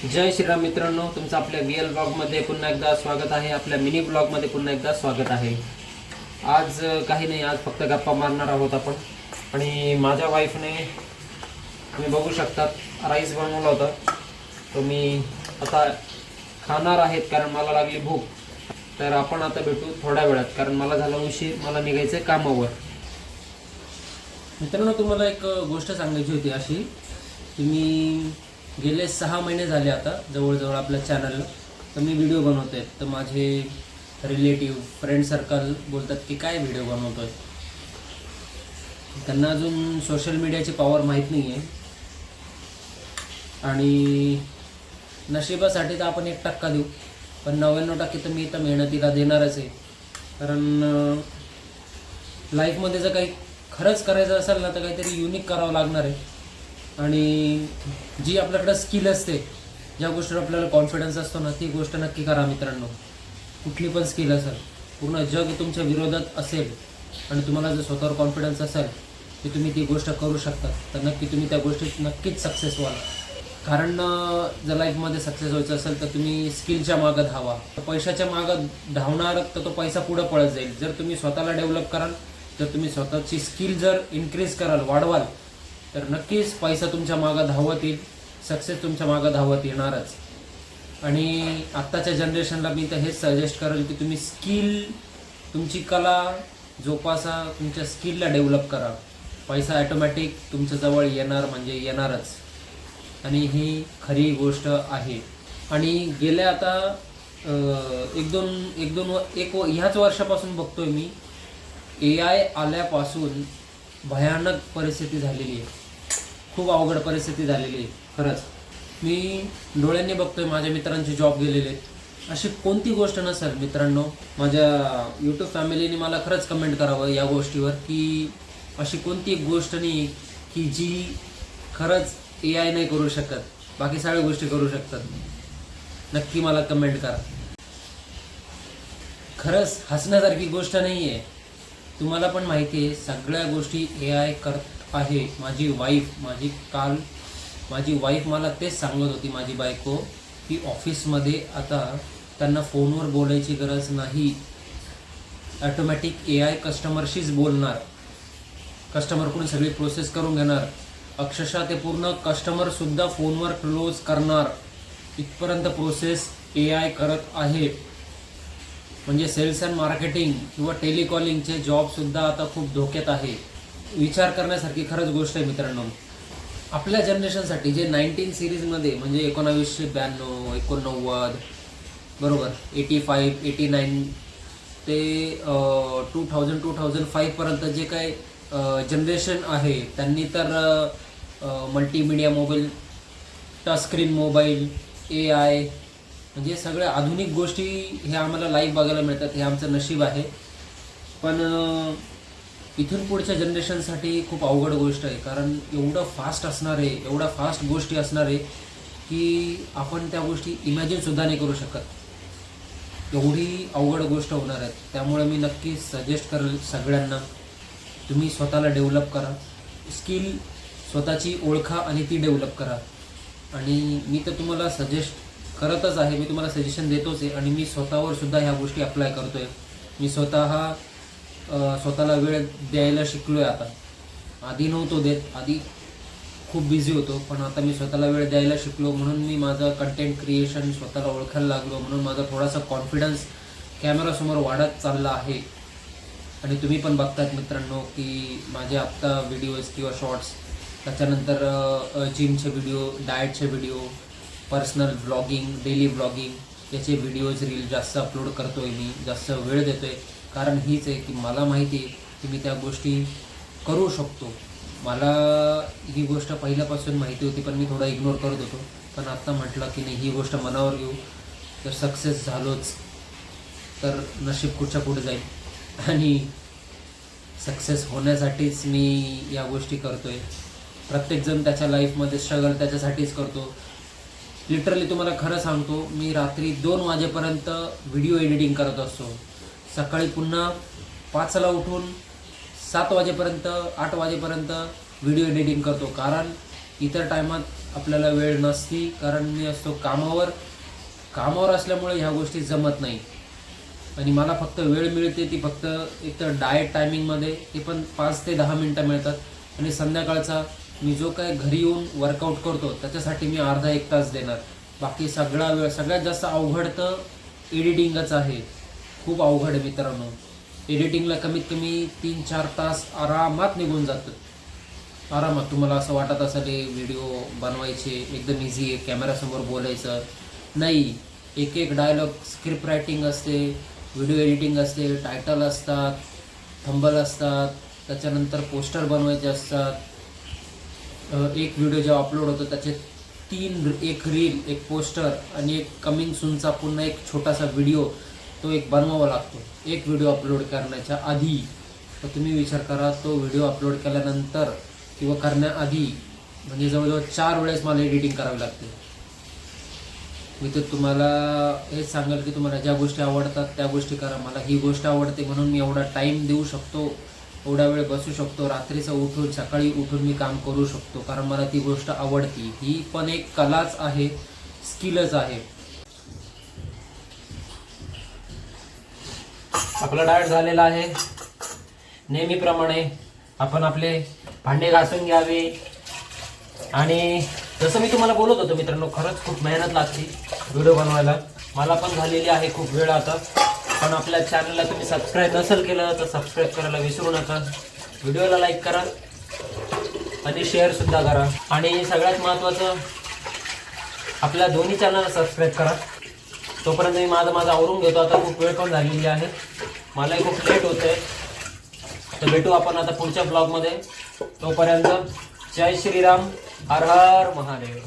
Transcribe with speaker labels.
Speaker 1: जय श्रीराम मित्रांनो, तुमचं आपल्या VL ब्लॉगमध्ये पुन्हा एकदा स्वागत आहे. आपल्या मिनी ब्लॉगमध्ये पुन्हा एकदा स्वागत आहे. आज काही नाही, आज फक्त गप्पा मारणार आहोत आपण. आणि माझ्या वाईफने तुम्ही बघू शकतात राईस बनवला होता, तो मी आता खाणार आहेत कारण मला लागली भूक. तर आपण आता भेटू थोड्या वेळात कारण मला झाला उशीर, मला निघायचं आहे कामावर. मित्रांनो, तुम्हाला एक गोष्ट सांगायची होती अशी की मी गेले 6 महिने झाले आता जवळजवळ आपल्या चॅनलला तर मी व्हिडिओ बनवतो आहे. तर माझे रिलेटिव्ह फ्रेंड सर्कल बोलतात की काय व्हिडिओ बनवतो आहे. त्यांना अजून सोशल मीडियाची पॉवर माहीत नाही आहे. आणि नशिबासाठी तर आपण 1% देऊ, पण 99% तर मी इथं मेहनतीला देणारच आहे. कारण लाईफमध्ये जर काही खरंच करायचं असेल ना तर काहीतरी युनिक करावं लागणार आहे. आणि जी आपल्याकडं स्किल असते, ज्या गोष्टीवर आपल्याला कॉन्फिडन्स असतो ना, ती गोष्ट नक्की करा मित्रांनो. कुठली पण स्किल असेल, पूर्ण जग तुमच्या विरोधात असेल आणि तुम्हाला जर स्वतःवर कॉन्फिडन्स असेल की तुम्ही ती गोष्ट करू शकता, तर नक्की तुम्ही त्या गोष्टीत नक्कीच सक्सेस व्हाल. कारण जर लाईफमध्ये सक्सेस व्हायचं असेल तर तुम्ही स्किलच्या मागं धावा. पैशाच्या मागं धावणार तर तो पैसा पुढं पळत जाईल. जर तुम्ही स्वतःला डेव्हलप कराल, जर तुम्ही स्वतःची स्किल जर इन्क्रीज कराल, वाढवाल, तर नक्कीच पैसा तुमच्या मागं धावत येईल, सक्सेस तुमच्या मागं धावत येणारच. आणि आत्ताच्या जनरेशनला मी तर हेच सजेस्ट करेल की तुम्ही स्किल, तुमची कला जोपासा, तुमच्या स्किलला डेव्हलप करा. पैसा ॲटोमॅटिक तुमच्याजवळ येणार म्हणजे येणारच. आणि ही खरी गोष्ट आहे. आणि गेल्या आता एक ह्याच वर्षापासून बघतोय मी, AI आल्यापासून भयानक परिस्थिती झालेली आहे. खूप अवघड परिस्थिती झालेली आहे खरंच. मी डोळ्यांनी बघतोय माझ्या मित्रांचे जॉब गेलेले आहेत. अशी कोणती गोष्ट नसेल मित्रांनो. माझ्या यूट्यूब फॅमिलीने मला खरंच कमेंट करावं या गोष्टीवर की अशी कोणती एक गोष्ट नाही की जी खरंच AI नाही करू शकत, बाकी सगळ्या गोष्टी करू शकतात. नक्की मला कमेंट करा. खरंच हसण्यासारखी गोष्ट नाही आहे. तुम्हाला पण माहिती आहे सगळ्या गोष्टी AI करत आहे. माझी वाईफ मला तेच सांगत होती, माझी बायको, की ऑफिसमध्ये आता त्यांना फोनवर बोलायची गरज नाही. ॲटोमॅटिक AI कस्टमरशीच बोलणार, कस्टमरकडून सगळी प्रोसेस करून घेणार. अक्षरशः ते पूर्ण कस्टमरसुद्धा फोनवर क्लोज करणार, इथपर्यंत प्रोसेस AI करत आहे. म्हणजे सेल्स अँड मार्केटिंग किंवा टेलिकॉलिंगचे जॉबसुद्धा आता खूप धोक्यात आहे. विचार करण्यासारखी खरंच गोष्ट आहे मित्रांनो. आपल्या जनरेशनसाठी जे 19 सिरीजमध्ये म्हणजे 1992, 89, बरोबर, 85, 89 ते 2005पर्यंत जे काही जनरेशन आहे त्यांनी तर multimedia mobile, touch screen mobile, AI म्हणजे सगळ्या आधुनिक गोष्टी हे आम्हाला लाईव्ह बघायला मिळतात. हे आमचं नशीब आहे. पण इथून पुढच्या जनरेशनसाठी खूप अवघड गोष्ट आहे. कारण एवढं फास्ट असणार आहे, एवढ्या फास्ट गोष्टी असणार आहे की आपण त्या गोष्टी इमॅजिनसुद्धा नाही करू शकत. एवढी अवघड गोष्ट होणार आहेत. त्यामुळे मी नक्की सजेस्ट करेल सगळ्यांना, तुम्ही स्वतःला डेव्हलप करा, स्किल स्वतःची ओळखा आणि ती डेव्हलप करा. आणि मी तर तुम्हाला सजेस्ट करतच आहे, मी तुम्हाला सजेशन देतोच आहे. आणि मी स्वतःवर सुद्धा ह्या गोष्टी अप्लाय करतो आहे. मी स्वतःला वेळ द्यायला शिकलो आहे आता. आधी नव्हतो देत, आधी खूप बिझी होतो, पण आता मी स्वतःला वेळ द्यायला शिकलो. म्हणून मी माझं कंटेंट क्रिएशन स्वतःला ओळखायला लागलो. म्हणून माझा थोडासा कॉन्फिडन्स कॅमेरासमोर वाढत चालला आहे. आणि तुम्ही पण बघतात मित्रांनो की माझे आत्ता व्हिडिओज किंवा शॉर्ट्स, त्याच्यानंतर जिमचे व्हिडिओ, डाएटचे video, personal vlogging, daily vlogging याचे व्हिडिओज, रील जास्त अपलोड करतो आहे मी, जास्त वेळ देतो आहे. कारण हीच आहे की मला माहिती आहे की मी त्या गोष्टी करू शकतो. मला ही गोष्ट पहिल्यापासून माहिती होती, पण मी थोडा इग्नोर करत होतो. पण आत्ता म्हटलं की नाही, ही गोष्ट मनावर घेऊ, तर सक्सेस झालोच तर नशीब कुठच्या पुढे जाईल. आणि सक्सेस होण्यासाठीच मी या गोष्टी करतो आहे. प्रत्येकजण त्याच्या लाईफमध्ये स्ट्रगल त्याच्यासाठीच करतो. लिटरली तुम्हाला खरं सांगतो, मी रात्री 2 वाजेपर्यंत व्हिडिओ एडिटिंग करत असतो. सकाळी पुन्हा 5ला उठून 7 वाजेपर्यंत, 8 वाजेपर्यंत व्हिडिओ एडिटिंग करतो. कारण इतर टायमात आपल्याला वेळ नसती, कारण मी असतो कामावर असल्यामुळे ह्या गोष्टी जमत नाही. आणि मला फक्त वेळ मिळते ती फक्त एक तर डाएट टायमिंगमध्ये, ते पण 5 ते 10 मिनटं मिळतात. आणि संध्याकाळचा मी जो काय घरी येऊन वर्कआउट करतो त्याच्यासाठी मी अर्धा 1 तास देणार. बाकी सगळा वेळ सगळ्यात जास्त अवघड तर एडिटिंगच आहे. खूप अवघड आहे मित्रांनो. एडिटिंगला कमीत कमी 3-4 तास आरामात निघून जातात. आरामात. तुम्हाला असं वाटत असेल हे व्हिडिओ बनवायचे एकदम इझी आहे, कॅमेरासमोर बोलायचं नाही. एक डायलॉग, स्क्रिप्ट रायटिंग असते, व्हिडिओ एडिटिंग असते, टायटल असतात, थंबल असतात, त्याच्यानंतर पोस्टर बनवायचे असतात. एक व्हिडिओ जेव्हा अपलोड होतो त्याचे 3, एक रील, एक पोस्टर आणि एक कमिंग सूनचा पुन्हा एक छोटासा व्हिडिओ तो एक बनवावा लागतो एक व्हिडिओ अपलोड करण्याच्या आधी. तर तुम्ही विचार करा, तो व्हिडिओ अपलोड केल्यानंतर किंवा करण्याआधी म्हणजे जवळजवळ 4 वेळेस मला एडिटिंग करावी लागते. मी तर तुम्हाला हेच सांगेल की तुम्हाला ज्या गोष्टी आवडतात त्या गोष्टी करा. मला ही गोष्ट आवडते म्हणून मी एवढा टाईम देऊ शकतो, एवढा वेळ बसू शकतो, रात्रीचं उठून सकाळी उठून मी काम करू शकतो, कारण मला ती गोष्ट आवडती. ही पण एक कलाच आहे, स्किलच आहे. आपला डाएट झालेला आहे. नेहमीप्रमाणे आपण आपले भांडे घासून घ्यावे. आणि जसं मी तुम्हाला बोलत होतो मित्रांनो, खरंच खूप मेहनत लागते व्हिडिओ बनवायला. मला पण झालेली आहे खूप वेळ आता. पण आपल्या चॅनलला तुम्ही सबस्क्राईब नसेल केलं तर सबस्क्राईब करायला विसरू नका. व्हिडिओला लाईक करा आणि शेअरसुद्धा करा. आणि सगळ्यात महत्त्वाचं, आपल्या दोन्ही चॅनलला सबस्क्राईब करा. तोपर्यंत मी माझं आवरून घेतो. आता खूप वेळ पण झालेली आहे, मलाही खूप लेट होत आहे. तर भेटू आपण आता पुढच्या ब्लॉगमध्ये. तोपर्यंत जय श्रीराम, हर हर महादेव.